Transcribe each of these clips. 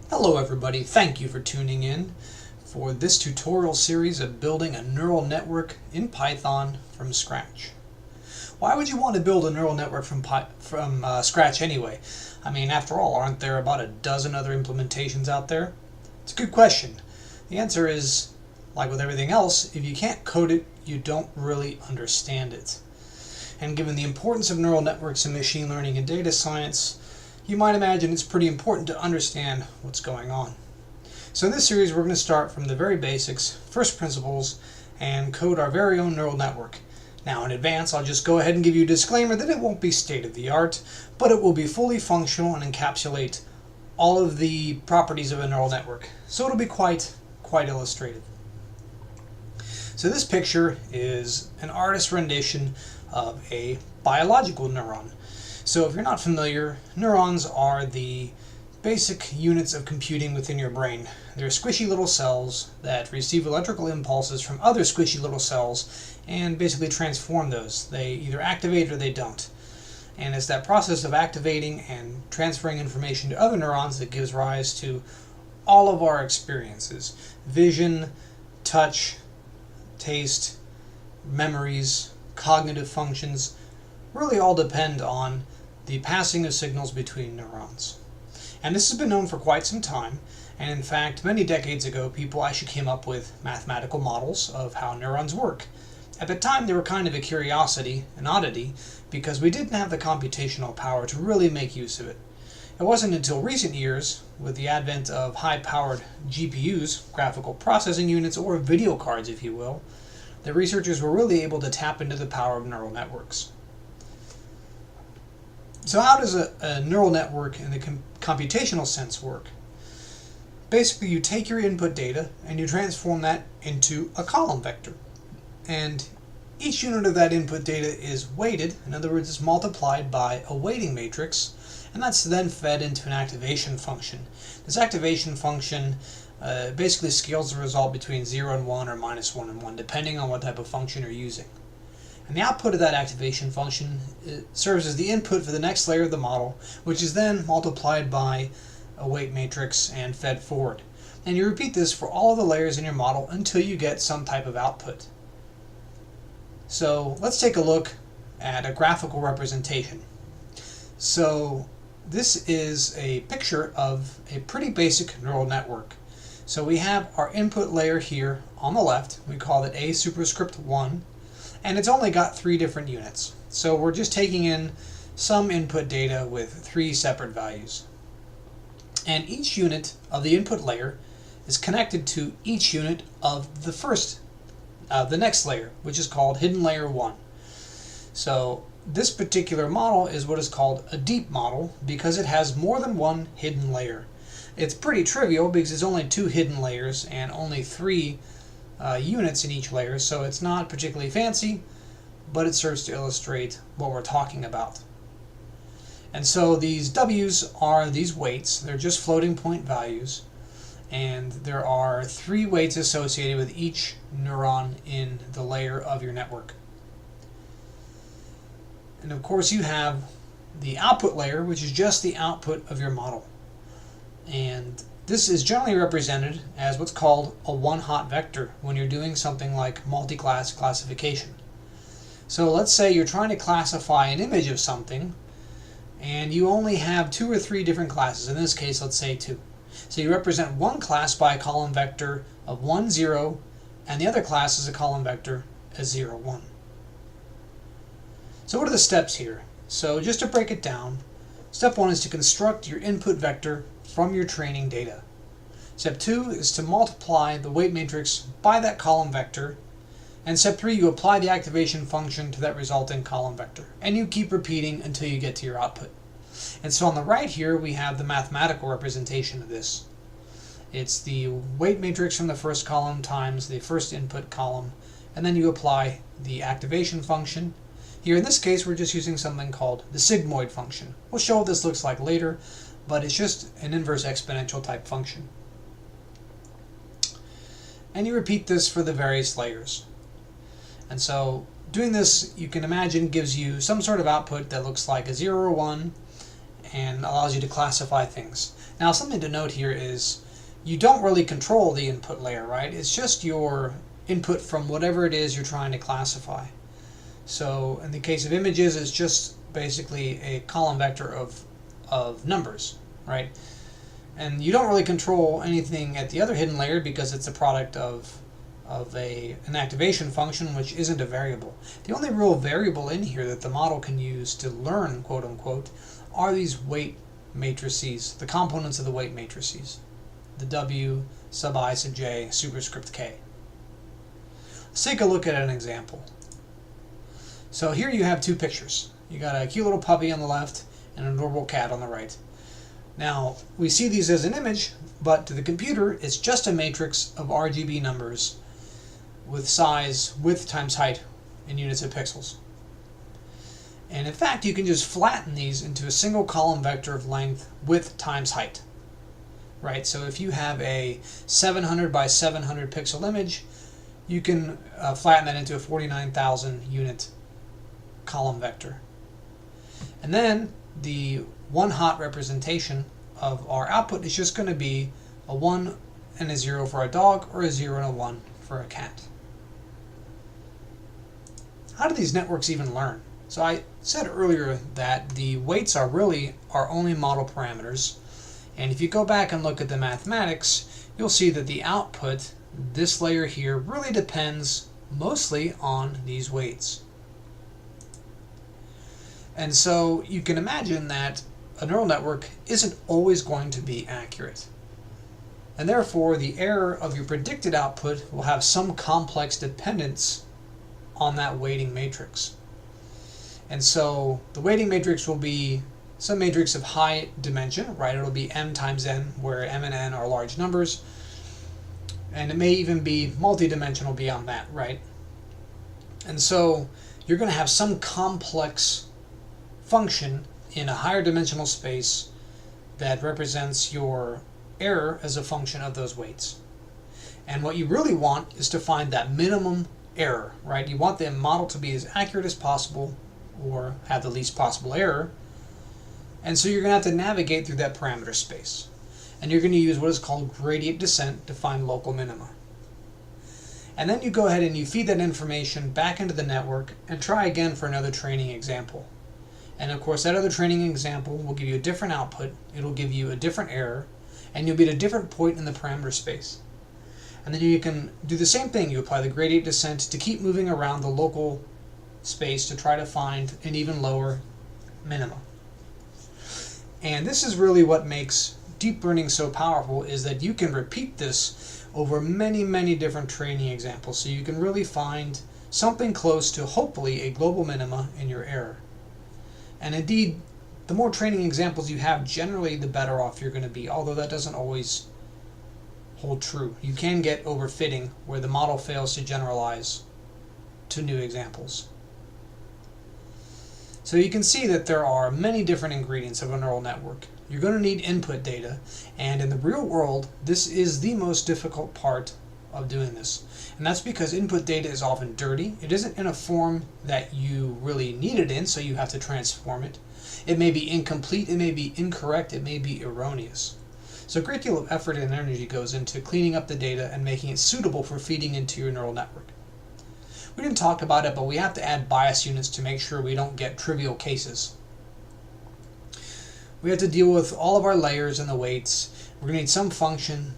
Hello everybody, thank you for tuning in for this tutorial series of building a neural network in Python from scratch. Why would you want to build a neural network from scratch anyway? I mean, after all, aren't there about a dozen other implementations out there? It's a good question. The answer is, like with everything else, if you can't code it, you don't really understand it. And given the importance of neural networks in machine learning and data science, you might imagine it's pretty important to understand what's going on. So in this series we're going to start from the very basics, first principles, and code our very own neural network. Now in advance I'll just go ahead and give you a disclaimer that it won't be state-of-the-art, but it will be fully functional and encapsulate all of the properties of a neural network. So it'll be quite illustrative. So this picture is an artist's rendition of a biological neuron. So if you're not familiar, neurons are the basic units of computing within your brain. They're squishy little cells that receive electrical impulses from other squishy little cells and basically transform those. They either activate or they don't. And it's that process of activating and transferring information to other neurons that gives rise to all of our experiences. Vision, touch, taste, memories, cognitive functions, really all depend on the passing of signals between neurons. And this has been known for quite some time, and in fact many decades ago people actually came up with mathematical models of how neurons work. At the time they were kind of a curiosity, an oddity, because we didn't have the computational power to really make use of it. It wasn't until recent years, with the advent of high-powered GPUs, graphical processing units, or video cards if you will, that researchers were really able to tap into the power of neural networks. So how does a neural network in the computational sense work? Basically, you take your input data and you transform that into a column vector. And each unit of that input data is weighted, in other words, it's multiplied by a weighting matrix, and that's then fed into an activation function. This activation function basically scales the result between 0 and 1 or minus 1 and 1, depending on what type of function you're using. And the output of that activation function serves as the input for the next layer of the model, which is then multiplied by a weight matrix and fed forward. And you repeat this for all of the layers in your model until you get some type of output. So let's take a look at a graphical representation. So this is a picture of a pretty basic neural network. So we have our input layer here on the left. We call it A superscript 1. And it's only got 3 different units. So we're just taking in some input data with 3 separate values. And each unit of the input layer is connected to each unit of the next layer, which is called hidden layer 1. So this particular model is what is called a deep model because it has more than one hidden layer. It's pretty trivial because it's only 2 hidden layers and only 3 units in each layer, so it's not particularly fancy, but it serves to illustrate what we're talking about. And so these W's are these weights. They're just floating point values, and there are 3 weights associated with each neuron in the layer of your network. And of course you have the output layer, which is just the output of your model. And this is generally represented as what's called a one-hot vector when you're doing something like multi-class classification. So let's say you're trying to classify an image of something and you only have 2 or 3 different classes. In this case, let's say 2. So you represent one class by a column vector of 1, 0, and the other class is a column vector as 0, 1. So what are the steps here? So just to break it down, step 1 is to construct your input vector from your training data. Step 2 is to multiply the weight matrix by that column vector, and step 3 you apply the activation function to that resulting column vector, and you keep repeating until you get to your output. And so on the right here we have the mathematical representation of this. It's the weight matrix from the first column times the first input column, and then you apply the activation function. Here in this case we're just using something called the sigmoid function. We'll show what this looks like later, but it's just an inverse exponential type function. And you repeat this for the various layers. And so doing this, you can imagine, gives you some sort of output that looks like a 0 or 1, and allows you to classify things. Now, something to note here is you don't really control the input layer, right? It's just your input from whatever it is you're trying to classify. So in the case of images, it's just basically a column vector of numbers, right? And you don't really control anything at the other hidden layer because it's a product of an activation function, which isn't a variable. The only real variable in here that the model can use to learn, quote unquote, are these weight matrices, the components of the weight matrices, the W sub I sub j superscript k. Let's take a look at an example. So here you have two pictures. You got a cute little puppy on the left and an adorable cat on the right. Now, we see these as an image, but to the computer, it's just a matrix of RGB numbers with size, width times height in units of pixels. And in fact, you can just flatten these into a single column vector of length, width times height. Right, so if you have a 700 by 700 pixel image, you can flatten that into a 49,000 unit column vector. And then the one hot representation of our output is just going to be a 1 and a 0 for a dog, or a 0 and a 1 for a cat. How do these networks even learn? So I said earlier that the weights are really our only model parameters, and if you go back and look at the mathematics, you'll see that the output, this layer here, really depends mostly on these weights. And so you can imagine that a neural network isn't always going to be accurate. And therefore, the error of your predicted output will have some complex dependence on that weighting matrix. And so the weighting matrix will be some matrix of high dimension, right? It'll be m times n, where m and n are large numbers. And it may even be multidimensional beyond that, right? And so you're going to have some complex function in a higher dimensional space that represents your error as a function of those weights. And what you really want is to find that minimum error, right? You want the model to be as accurate as possible or have the least possible error. And so you're going to have to navigate through that parameter space. And you're going to use what is called gradient descent to find local minima. And then you go ahead and you feed that information back into the network and try again for another training example. And of course, that other training example will give you a different output, it'll give you a different error, and you'll be at a different point in the parameter space. And then you can do the same thing. You apply the gradient descent to keep moving around the local space to try to find an even lower minima. And this is really what makes deep learning so powerful, is that you can repeat this over many, many different training examples. So you can really find something close to, hopefully, a global minima in your error. And indeed, the more training examples you have, generally the better off you're going to be, although that doesn't always hold true. You can get overfitting where the model fails to generalize to new examples. So you can see that there are many different ingredients of a neural network. You're going to need input data, and in the real world, this is the most difficult part of doing this. And that's because input data is often dirty. It isn't in a form that you really need it in, so you have to transform it. It may be incomplete, it may be incorrect, it may be erroneous. So a great deal of effort and energy goes into cleaning up the data and making it suitable for feeding into your neural network. We didn't talk about it, but we have to add bias units to make sure we don't get trivial cases. We have to deal with all of our layers and the weights. We're going to need some function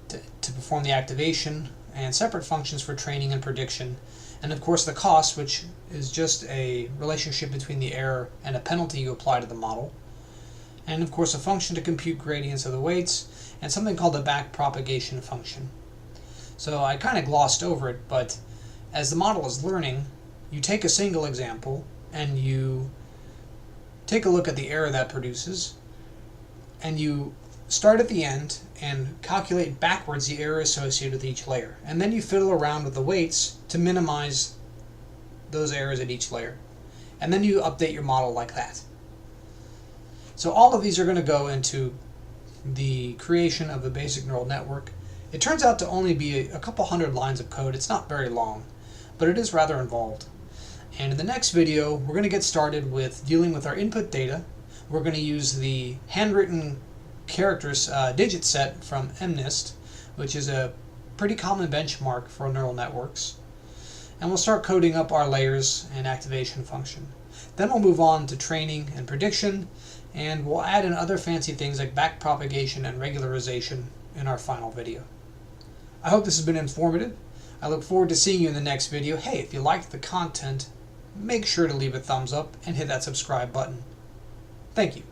to perform the activation, and separate functions for training and prediction. And of course the cost, which is just a relationship between the error and a penalty you apply to the model. And of course a function to compute gradients of the weights, and something called the back propagation function. So I kind of glossed over it, but as the model is learning, you take a single example and you take a look at the error that produces, and you start at the end and calculate backwards the error associated with each layer. And then you fiddle around with the weights to minimize those errors at each layer. And then you update your model like that. So all of these are going to go into the creation of a basic neural network. It turns out to only be a couple hundred lines of code. It's not very long, but it is rather involved. And in the next video, we're going to get started with dealing with our input data. We're going to use the handwritten characters digit set from MNIST, which is a pretty common benchmark for neural networks. And we'll start coding up our layers and activation function. Then we'll move on to training and prediction, and we'll add in other fancy things like backpropagation and regularization in our final video. I hope this has been informative. I look forward to seeing you in the next video. Hey, if you liked the content, make sure to leave a thumbs up and hit that subscribe button. Thank you.